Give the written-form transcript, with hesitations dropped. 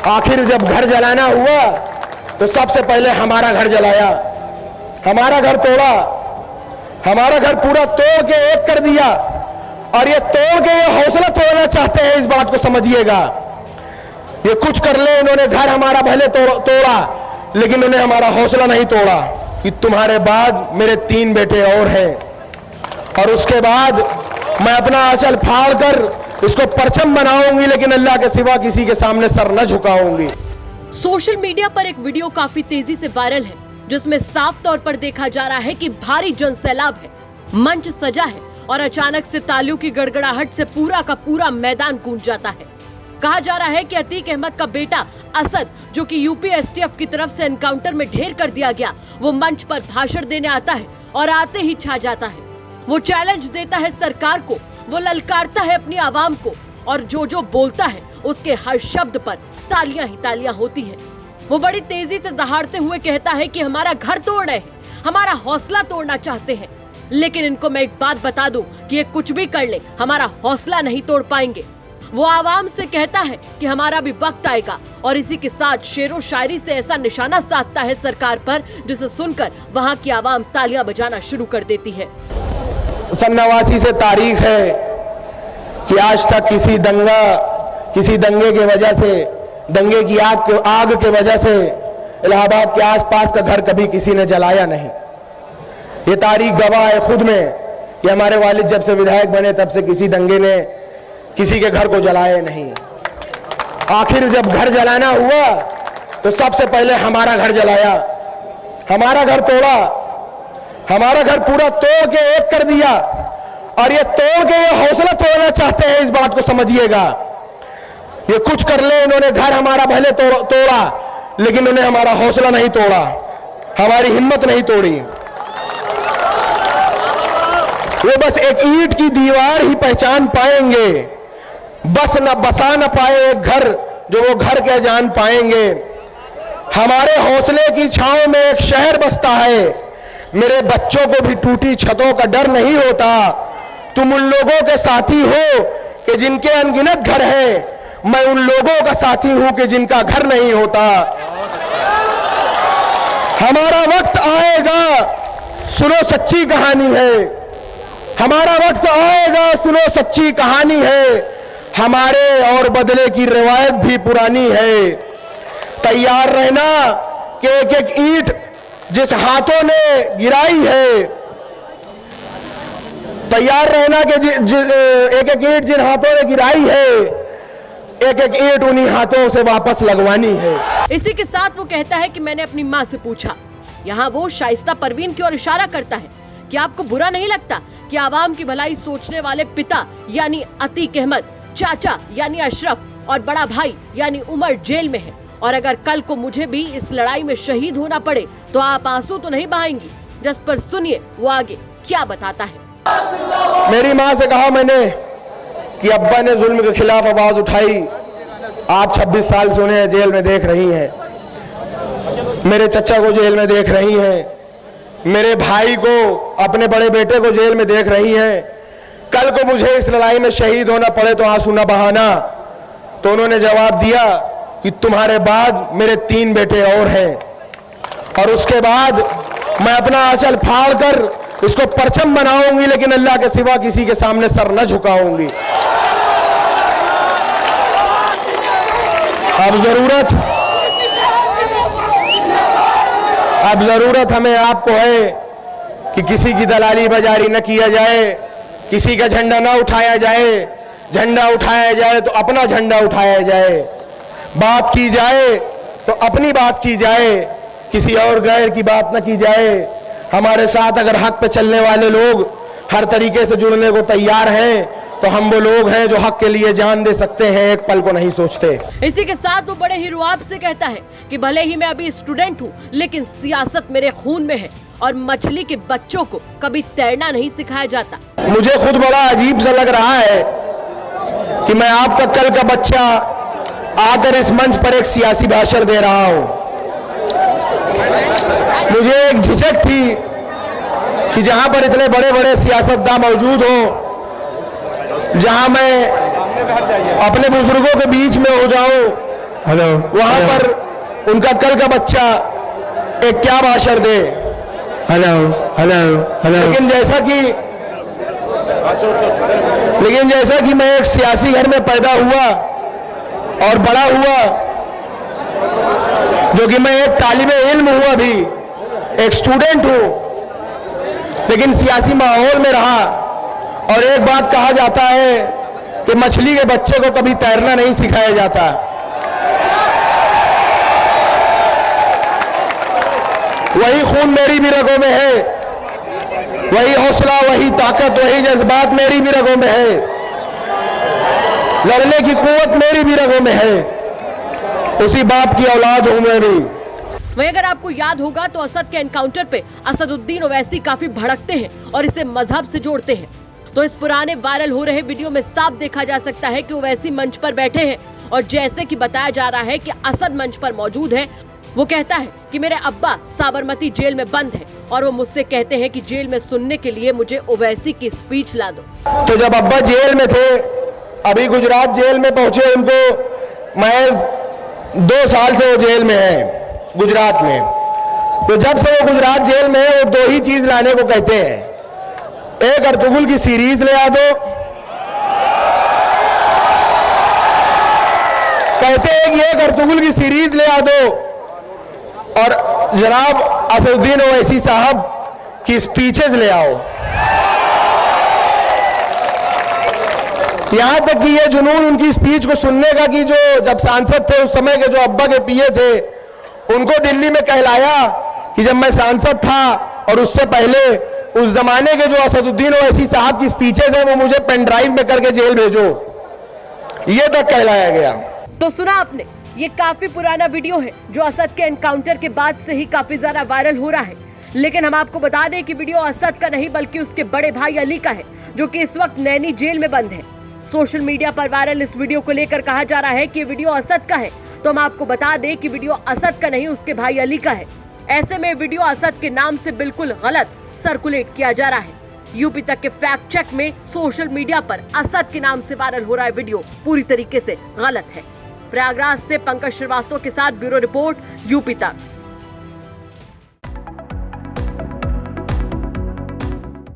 आखिर जब घर जलाना हुआ तो सबसे पहले हमारा घर जलाया, हमारा घर तोड़ा, हमारा घर पूरा तोड़ के एक कर दिया। और ये तोड़ के ये हौसला तोड़ना चाहते हैं, इस बात को समझिएगा। ये कुछ कर ले, इन्होंने घर हमारा भले तोड़ा, लेकिन उन्हें हमारा हौसला नहीं तोड़ा कि तुम्हारे बाद मेरे 3 बेटे और हैं, और उसके बाद मैं अपना आंचल फाड़ कर इसको परचम बनाऊंगी, लेकिन अल्लाह के सिवा किसी के सामने सर न झुकाऊंगी। सोशल मीडिया पर एक वीडियो काफी तेजी से वायरल है, जिसमें साफ तौर पर देखा जा रहा है कि भारी जन सैलाब है, मंच सजा है और अचानक से तालियों की गड़गड़ाहट से पूरा का पूरा मैदान गूंज जाता है। कहा जा रहा है कि अतीक अहमद का बेटा असद, जो कि यूपी एसटीएफ की तरफ से एनकाउंटर में ढेर कर दिया गया, वो मंच पर भाषण देने आता है और आते ही छा जाता है। वो चैलेंज देता है सरकार को, वो ललकारता है अपनी आवाम को, और जो बोलता है उसके हर शब्द पर तालियां ही तालियां होती है। वो बड़ी तेजी से दहाड़ते हुए कहता है कि हमारा घर तोड़ रहे हैं, हमारा हौसला तोड़ना चाहते हैं। लेकिन इनको मैं एक बात बता दूं कि ये कुछ भी कर ले, हमारा हौसला नहीं तोड़ पाएंगे। वो आवाम से कहता है कि हमारा भी वक्त आएगा, और इसी के साथ शेरो शायरी से ऐसा निशाना साधता है सरकार पर, जिसे सुनकर वहाँ की आवाम तालियां बजाना शुरू कर देती है। सन 89 से तारीख है कि आज तक किसी दंगे के वजह से, दंगे की आग के वजह से इलाहाबाद के आसपास का घर कभी किसी ने जलाया नहीं। ये तारीख गवाह है खुद में कि हमारे वालिद जब से विधायक बने तब से किसी दंगे ने किसी के घर को जलाया नहीं। आखिर जब घर जलाना हुआ तो सबसे पहले हमारा घर जलाया, हमारा घर तोड़ा, हमारा घर पूरा तोड़ के एक कर दिया। और ये तोड़ के ये हौसला तोड़ना चाहते हैं, इस बात को समझिएगा। ये कुछ कर ले, इन्होंने घर हमारा भले तोड़ा, लेकिन उन्हें हमारा हौसला नहीं तोड़ा, हमारी हिम्मत नहीं तोड़ी। वो बस एक ईंट की दीवार ही पहचान पाएंगे, बस न बसा न पाए एक घर जो वो घर के जान पाएंगे। हमारे हौसले की छांव में एक शहर बसता है, मेरे बच्चों को भी टूटी छतों का डर नहीं होता। तुम उन लोगों के साथी हो कि जिनके अनगिनत घर हैं, मैं उन लोगों का साथी हूं कि जिनका घर नहीं होता। हमारा वक्त आएगा, सुनो सच्ची कहानी है, हमारा वक्त आएगा, सुनो सच्ची कहानी है। हमारे और बदले की रिवायत भी पुरानी है। तैयार रहना कि एक एक ईंट जिस हाथों ने गिराई है, तैयार रहना कि एक एक ईंट जिन हाथों ने गिराई है, एक एक ईंट उन्हीं हाथों से वापस लगवानी है। इसी के साथ वो कहता है कि मैंने अपनी माँ से पूछा। यहाँ वो शाइस्ता परवीन की ओर इशारा करता है कि आपको बुरा नहीं लगता कि आवाम की भलाई सोचने वाले पिता यानी अतीक अहमद, चाचा यानी अशरफ और बड़ा भाई यानी उमर जेल में है, और अगर कल को मुझे भी इस लड़ाई में शहीद होना पड़े तो आप आंसू तो नहीं बहाएंगी। जिस पर सुनिए वो आगे क्या बताता है। मेरी माँ से कहा मैंने कि अब्बा ने जुल्म के खिलाफ आवाज उठाई, आप 26 साल से उन्हें जेल में देख रही हैं, मेरे चचा को जेल में देख रही हैं, मेरे भाई को, अपने बड़े बेटे को जेल में देख रही हैं। कल को मुझे इस लड़ाई में शहीद होना पड़े तो आंसू न बहाना। तो उन्होंने जवाब दिया कि तुम्हारे बाद मेरे 3 बेटे और हैं, और उसके बाद मैं अपना आंचल फाड़ कर इसको परचम बनाऊंगी, लेकिन अल्लाह के सिवा किसी के सामने सर न झुकाऊंगी। अब जरूरत हमें आपको है कि किसी की दलाली बाजारी न किया जाए, किसी का झंडा न उठाया जाए। झंडा उठाया जाए तो अपना झंडा उठाया जाए, बात की जाए तो अपनी बात की जाए, किसी और गैर की बात न की जाए। हमारे साथ अगर हक पे चलने वाले लोग हर तरीके से जुड़ने को तैयार हैं, तो हम वो लोग हैं जो हक के लिए जान दे सकते हैं, एक पल को नहीं सोचते। इसी के साथ वो बड़े ही रुआब से कहता है कि भले ही मैं अभी स्टूडेंट हूँ, लेकिन सियासत मेरे खून में है, और मछली के बच्चों को कभी तैरना नहीं सिखाया जाता। मुझे खुद बड़ा अजीब सा लग रहा है कि मैं आपका कल का बच्चा आकर इस मंच पर एक सियासी भाषण दे रहा हूं। मुझे एक झिझक थी कि जहां पर इतने बड़े बड़े सियासतदान मौजूद हो, जहां मैं अपने बुजुर्गों के बीच में हो जाऊं, हेलो वहां पर उनका कल का बच्चा एक क्या भाषण दे। हेलो हेलो हेलो लेकिन जैसा कि मैं एक सियासी घर में पैदा हुआ और बड़ा हुआ, जो कि मैं एक तालिबे इल्म हूं, अभी एक स्टूडेंट हूं, लेकिन सियासी माहौल में रहा। और एक बात कहा जाता है कि मछली के बच्चे को कभी तैरना नहीं सिखाया जाता। वही खून मेरी भी रगों में है, वही हौसला, वही ताकत, वही जज्बात मेरी भी रगों में है, लड़ने की कुव्वत मेरी भी रगों में है। उसी बाप की औलाद हूं मैं भी। वहीं अगर आपको याद होगा तो असद के एनकाउंटर पे असदुद्दीन ओवैसी काफी भड़कते हैं और इसे मजहब से जोड़ते हैं। तो इस पुराने वायरल हो रहे वीडियो में साफ देखा जा सकता है कि ओवैसी मंच पर बैठे हैं और जैसे कि बताया जा रहा है कि असद मंच पर मौजूद है। वो कहता है कि मेरे अब्बा साबरमती जेल में बंद है और वो मुझसे कहते हैं कि जेल में सुनने के लिए मुझे ओवैसी की स्पीच ला दो। तो जब अब्बा जेल में थे, अभी गुजरात जेल में पहुंचे, उनको महज 2 साल से वो जेल में है गुजरात में। तो जब से वो गुजरात जेल में है, वो 2 ही चीज लाने को कहते हैं। एक अर्तुगरुल की सीरीज ले आ दो, कहते हैं कि एक अर्तुगरुल की सीरीज ले आ दो, और जनाब असदुद्दीन ओवैसी साहब की स्पीचेस ले आओ। यहां तक कि ये जुनून उनकी स्पीच को सुनने का कि जो जब सांसद थे उस समय के जो अब्बा के पीए थे, उनको दिल्ली में कहलाया कि जब मैं सांसद था और उससे पहले उस जमाने के जो असदुद्दीन ओवैसी साहब की स्पीचेस हैं वो मुझे पेन ड्राइव में करके जेल भेजो, ये तक कहलाया गया। तो सुना आपने, ये काफी पुराना वीडियो है जो असद के एनकाउंटर के बाद से ही काफी ज्यादा वायरल हो रहा है। लेकिन हम आपको बता दें कि वीडियो असद का नहीं बल्कि उसके बड़े भाई अली का है, जो कि इस वक्त नैनी जेल में बंद है। सोशल मीडिया पर वायरल इस वीडियो को लेकर कहा जा रहा है कि ये वीडियो असद का है, तो हम आपको बता दें कि वीडियो असद का नहीं उसके भाई अली का है। ऐसे में वीडियो असद के नाम से बिल्कुल गलत सर्कुलेट किया जा रहा है। यूपी तक के फैक्ट चेक में सोशल मीडिया पर असद के नाम से वायरल हो रहा है वीडियो पूरी तरीके से गलत है। प्रयागराज से पंकज श्रीवास्तव के साथ ब्यूरो रिपोर्ट, यूपी तक।